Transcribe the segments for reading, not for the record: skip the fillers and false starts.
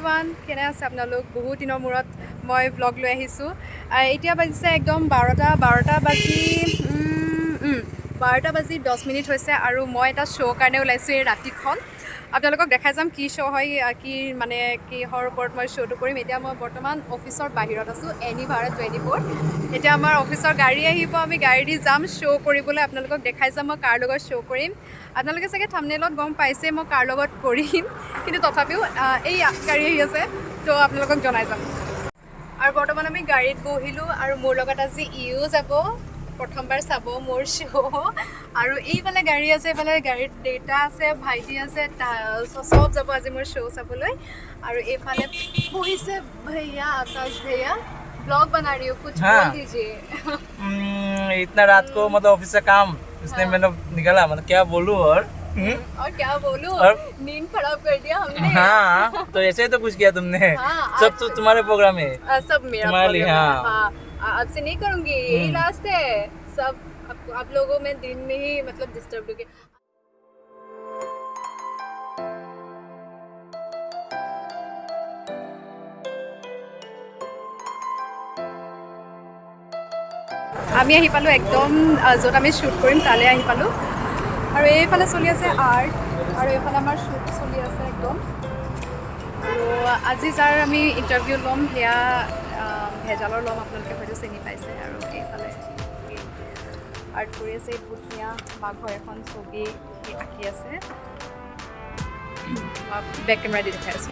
Everyone, কেনে আছে আপোনালোক? বহুত দিনৰ মূৰত মই ব্লগ লৈ আহিছোঁ। এতিয়া বাজিছে একদম 12টা বাজি 10 মিনিট হৈছে আৰু মই এটা শ্ব' কাৰণে ওলাইছোঁ এই ৰাতিখন। আপোনালোকক দেখাই যাম কি শ্ব' হয়, কিহৰ ওপৰত মই শ্ব'টো কৰিম। এতিয়া মই বৰ্তমান অফিচৰ বাহিৰত আছোঁ, এনি ভাৰত 24। এতিয়া আমাৰ অফিচৰ গাড়ী আহিব, আমি গাড়ী দি যাম শ্ব' কৰিবলৈ। আপোনালোকক দেখাই যাম মই কাৰ লগত শ্ব' কৰিম। আপোনালোকে চাগে থাম্বনেইলত গম পাইছে মই কাৰ লগত কৰিম, কিন্তু তথাপিও এই গাড়ী আহি আছে, তো আপোনালোকক জনাই যাম। আৰু বৰ্তমান আমি গাড়ীত বহিলোঁ আৰু মোৰ লগত আজি ইও যাব প্ৰথমবাৰ চাব মোৰ শ্ব'। আৰু এইফালে গাড়ী আছে, এইফালে গাড়ীত দেউতা আছে, ভাইটি আছে, চব যাব আজি মোৰ শ্ব' চাবলৈ। আৰু এইফালে বহিছে भैया आकाश भैया, ब्लॉग बना रही हो, कुछ बोल दीजिए। इतना रात को मतलब ऑफिस से काम, इसलिए मैंने निकला, मतलब क्या बोलूं और क्या बोलूं, नींद खराब कर दिया हमने। हाँ, तो ऐसे ही तो कुछ किया तुमने। सब तो तुम्हारे प्रोग्राम है, सब मेरा तुम्हारे लिए। हाँ, अब से नहीं करूंगी, यही लास्ट है। सब आप लोगों में दिन में ही मतलब डिस्टर्ब होगी। আমি আহি পালোঁ একদম য'ত আমি শ্বুট কৰিম তালৈ আহি পালোঁ। আৰু এইফালে চলি আছে আৰ্ট, আৰু এইফালে আমাৰ শ্বুট চলি আছে একদম। আৰু আজি যাৰ আমি ইণ্টাৰভিউ ল'ম সেয়া ভেজালৰ ল'ম, আপোনালোকে হয়তো চিনি পাইছে। আৰু এইফালে আৰ্ট কৰি আছে, বহুত ধুনীয়া বাঘৰ এখন ছবি আঁকি আছে। বেক কেমেৰা দি দেখাই আছোঁ।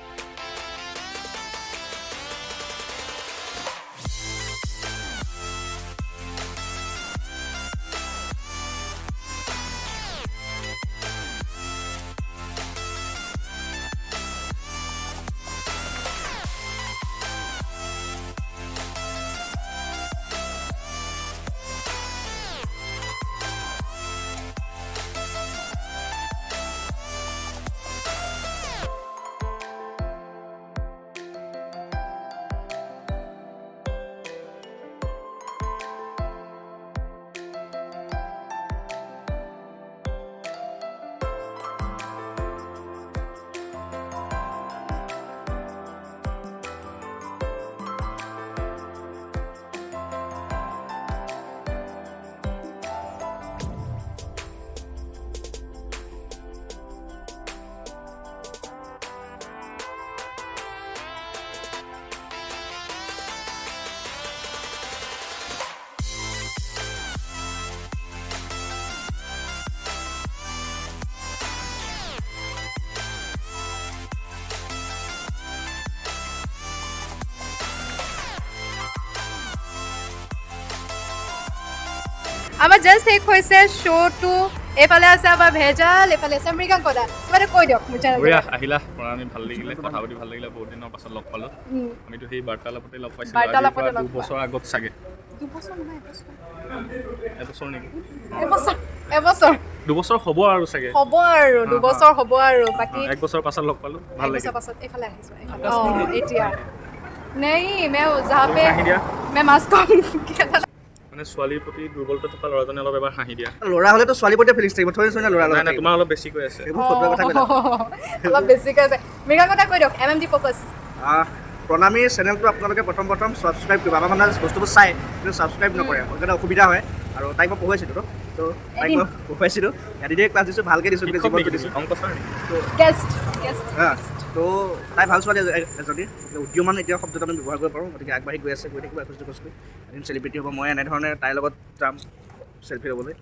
আমাৰ জাষ্ট শেষ হৈছে শ্ব'টো। এইফালে আছে আমাৰ ভেজাল, এইফালে আছে মৃগাংক দা। কিবা এটা কৈ দিয়ক মোৰ চেনেল। আহিলা প্ৰণামী, ভাল লাগিলে, কথা পাতি ভাল লাগিলে, বহুত দিনৰ পাছত লগ পালোঁ। আমিতো সেই বাৰ্তালাপতে লগ পাইছিলোঁ, বাৰ্তালাপতে লগ 2 বছৰ আগত চাগে। 2 বছৰ নহয়, এবছৰ নেকি? এবছৰ 2 বছৰ হ'ব আৰু চাগে, হ'ব আৰু 2 বছৰ হ'ব আৰু বাকী 1 বছৰ পাছত লগ পালোঁ, ভাল লাগিল। পাছত এইফালে আহিছোঁ। এতিয়া নাই मैं जहाँ पे मैं मास्क মানে ছোৱালীৰ প্ৰতি দুৰ্বলতা থকা ল'ৰাজনে অলপ এবাৰ হাঁহি দিয়া। ল'ৰা হ'লেতো ছোৱালীৰ প্ৰতি ফিলিংছ থাকিব, থৈ না ল'ৰা নাই নাই, তোমাৰ অলপ বেছি কৈ আছে। অলপ বেছিকৈ আছে। মৃগাংকতা কৈ দিয়ক, MMD ফ'কাছ। প্ৰণামীৰ চেনেলটো আপোনালোকে প্ৰথম ছাবস্ক্ৰাইব কৰিব। আমাৰ মানে বস্তুবোৰ চাই কিন্তু ছাবস্ক্ৰাইব নকৰে, সেইকাৰণে অসুবিধা হয়। আৰু তাইক মই পঢ়ুৱাইছিলোঁ তো তাইক মই পঢ়ুৱাইছিলোঁ, এদিনে ক্লাছ দিছোঁ, ভালকৈ দিছোঁ, কিন্তু জীৱনটো দিছোঁ। তো তাই ভাল ছোৱালী এজনী, উদীয়মান এতিয়া শব্দটো আমি ব্যৱহাৰ কৰিব পাৰোঁ। গতিকে আগবাঢ়ি গৈ আছে, গৈ থাকিব খোজ খোজকৈ। এদিন চেলিব্ৰিটি হ'ব, মই এনেধৰণে তাইৰ লগত যাম চেল্ফি ল'বলৈ।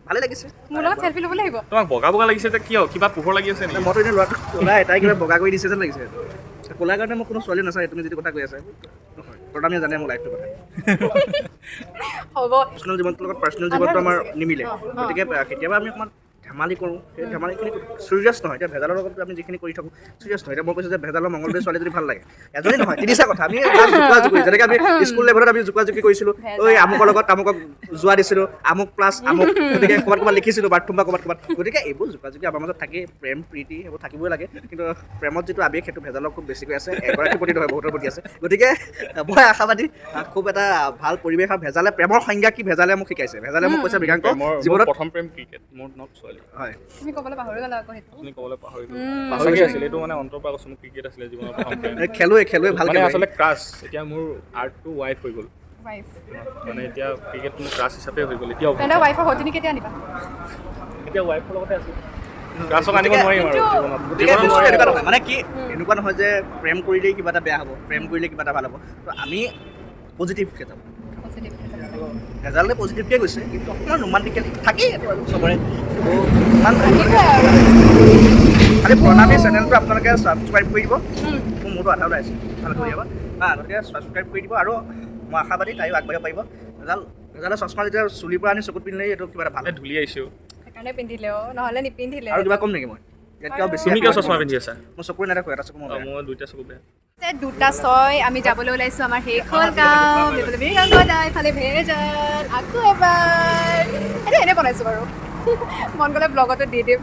ভালে লাগিছে। মোৰ লগত চেল্ফি ল'বলৈ আহিব। তোমাক বগা বগা লাগিছে যে কিয়? কিবা পোহৰ লাগি আছে নেকি? মইতো এনেই ল'ৰাটো ক'লাই, তাই কিবা বগা কৰি দিছে যেন লাগিছে। ক'লাৰ কাৰণে মই কোনো ছোৱালী নাচায়, তুমি যিটো কথা কৈ আছা নহয়। প্ৰণামীয়ে জানে মোৰ লাইফটোৰ কথা। হ'ব, পাৰ্চনেল জীৱনটোৰ লগত পাৰ্চনেল জীৱনটো আমাৰ নিমিলে। গতিকে কেতিয়াবা আমি অকণমান ধেমালি কৰোঁ, সেই ধেমালিখিনি চিৰিয়াছ নহয়। এতিয়া ভেজালৰ লগত আমি যিখিনি কৰি থাকোঁ চিৰিয়াছ নহয়। এতিয়া মই কৈছোঁ যে ভেজালৰ মংগলদৈ ছোৱালী যদি ভাল লাগে, এজনী নহয়, তিনিটা কথা আমি জোকোৱা জুকি, যেনেকৈ আমি স্কুল লেভেলত আমি জোকোৱা জুকি কৰিছিলোঁ, ঐ আমুকৰ লগত তামুকক যোৱা দিছিলোঁ, আমুক প্লাছ আমুক, গতিকে ক'ৰবাত লিখিছিলোঁ বাথৰুম বা ক'ৰবাত। গতিকে এইবোৰ জোকোৱা জুকি আমাৰ মাজত থাকেই, প্ৰেম প্ৰীতি এইবোৰ থাকিবই লাগে। কিন্তু প্ৰেমত যিটো আৱেগ সেইটো ভেজালৰ খুব বেছিকৈ আছে, এগৰাকীৰ প্ৰতি নহয় বহুতৰ প্ৰতি আছে। গতিকে মই আশাবাদী খুব এটা ভাল পৰিৱেশ। আৰু ভেজালে প্ৰেমৰ সংজ্ঞা কি ভেজালে মোক শিকাইছে। ভেজালে মোক কৈছে মৃগাংক জীৱনত প্ৰথম প্ৰেম ক্ৰিকেট, মোৰ নট ছোৱালী। হয় তুমি ক'বলৈ পাহৰি গ'লা আকৌ সেইটো আপুনি ক'বলৈ পাহৰিলোঁ উম। পাহৰি আছিলে এইটো মানে অন্তৰ পৰা কৈছোঁ মোৰ ক্ৰিকেট আছিলে জীৱনৰ প্ৰথম প্ৰেম খেলুৱৈ ভালকৈ মানে আচলতে ক্ৰাছ এতিয়া মোৰ আৰ্টটো ৱাইফ হৈ গ'ল ৱাইফ মানে এতিয়া ক্ৰিকেটটো মোৰ ক্ৰাছ হিচাপে হৈ গ'ল এতিয়াও তেন্তে ৱাইফৰ সতিনী কেতিয়া আনিবা এতিয়া ৱাইফৰ লগতে আছোঁ ক্ৰাছক আনিব নোৱাৰিম আৰু জীৱনত গতিকে জীৱনত বস্তুটো নোৱাৰিম এনেকুৱা নহয় মানে কি এনেকুৱা নহয় যে প্ৰেম কৰিলেই কিবা এটা বেয়া হ'ব প্ৰেম কৰিলে কিবা এটা ভাল হ'ব তো আমি পজিটিভকৈ যাম ভেজালে পজিটিভকৈ গৈছে কিন্তু অকণমান ৰোমাণ্টিকেলি থাকেই এইটো আৰু চবৰে তো ইমান খালি প্ৰণামী চেনেলটো আপোনালোকে ছাবস্ক্ৰাইব কৰি দিব মোৰতো আধা ওলাই আছে ভালকৈ উলিয়াব গতিকে ছাবস্ক্ৰাইব কৰি দিব আৰু মই আশাবাদী তাইও আগবাঢ়িব পাৰিব ভেজালে চশমা যেতিয়া চুলিৰ পৰা আনি চকুত পিন্ধিলে এইটো কিবা এটা ভাল এই ধূলি আহিছোঁ সেইকাৰণে পিন্ধিলে নহ'লে নিপিন্ধিলে আৰু কিবা ক'ম নেকি মই এতিয়াও বেছি তুমি কিয় চশমা পিন্ধি আছা মই চকুৰে নেদেখোঁ এটা চকু মই বেয়া। মই দুইটা চকু বেয়া 2:06 আমি যাবলৈ ওলাইছোঁ আমাৰ শেষ হ'ল কাম এইফালে বিৰিঙাগদা এইফালে ভেজাল আকৌ এবাৰ এইটো এনেই বনাইছোঁ বাৰু মন গ'লে ব্লগতো দি দিম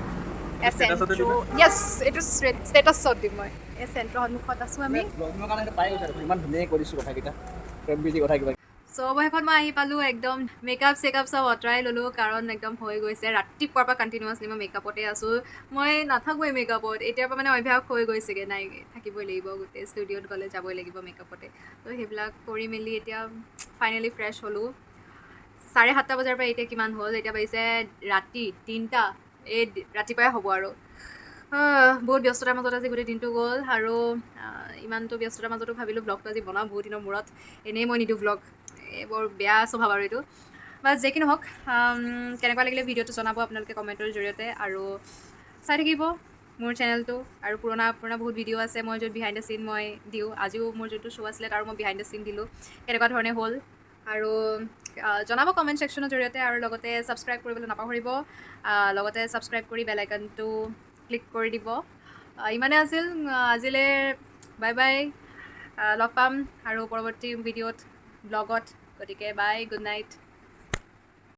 য়েছ এইটো ষ্টেটাছত দিম মই এই চেণ্ট্ৰৰ সন্মুখত আছোঁ আমি ব্লগিঙৰ কাৰণে এইটো পাই গৈছে ইমান ধুনীয়াকৈ কৈ দিছোঁ কথাকেইটা প্ৰেম প্ৰীতি কথা কিবা চব শেষত মই আহি পালোঁ একদম মেকআপ চেকআপ চব আঁতৰাই ল'লোঁ কাৰণ একদম হৈ গৈছে ৰাতিপুৱাৰ পৰা কণ্টিনিউৱাছলি মই মেকআপতে আছোঁ মই নাথাকোঁৱেই মেকআপত এতিয়াৰ পৰা মানে অভ্যাস হৈ গৈছেগৈ নাই থাকিবই লাগিব গোটেই ষ্টুডিঅ'ত গ'লে যাবই লাগিব মেকআপতে তো সেইবিলাক কৰি মেলি এতিয়া ফাইনেলি ফ্ৰেছ হ'লোঁ 7:30 বজাৰ পৰা এতিয়া কিমান হ'ল এতিয়া বাজিছে ৰাতি 3টা এই ৰাতিপুৱাই হ'ব আৰু বহুত ব্যস্ততাৰ মাজত আজি গোটেই দিনটো গ'ল আৰু ইমানটো ব্যস্ততাৰ মাজতো ভাবিলোঁ ব্লগটো আজি বনাওঁ বহুত দিনৰ মূৰত এনেই মই নিদিওঁ ব্লগ বৰ বেয়া স্বভাৱ আৰু এইটো বাট যে কি নহওক কেনেকুৱা লাগিলে ভিডিঅ'টো জনাব আপোনালোকে কমেণ্টৰ জৰিয়তে আৰু চাই থাকিব মোৰ চেনেলটো আৰু পুৰণা বহুত ভিডিঅ' আছে মই য'ত বিহাইণ্ড দ্য চিন মই দিওঁ আজিও মোৰ যোনটো শ্ব' আছিলে তাৰ মই বিহাইণ্ড দ্য চিন দিলোঁ কেনেকুৱা ধৰণে হ'ল আৰু জনাব কমেণ্ট ছেকশ্যনৰ জৰিয়তে আৰু লগতে ছাবস্ক্ৰাইব কৰিবলৈ নাপাহৰিব লগতে ছাবস্ক্ৰাইব কৰি বেল আইকনটো ক্লিক কৰি দিব ইমানে আছিল আজিলৈ বাই বাই লগ পাম আৰু পৰৱৰ্তী ভিডিঅ'ত ব্লগত গতিকে বাই গুড নাইট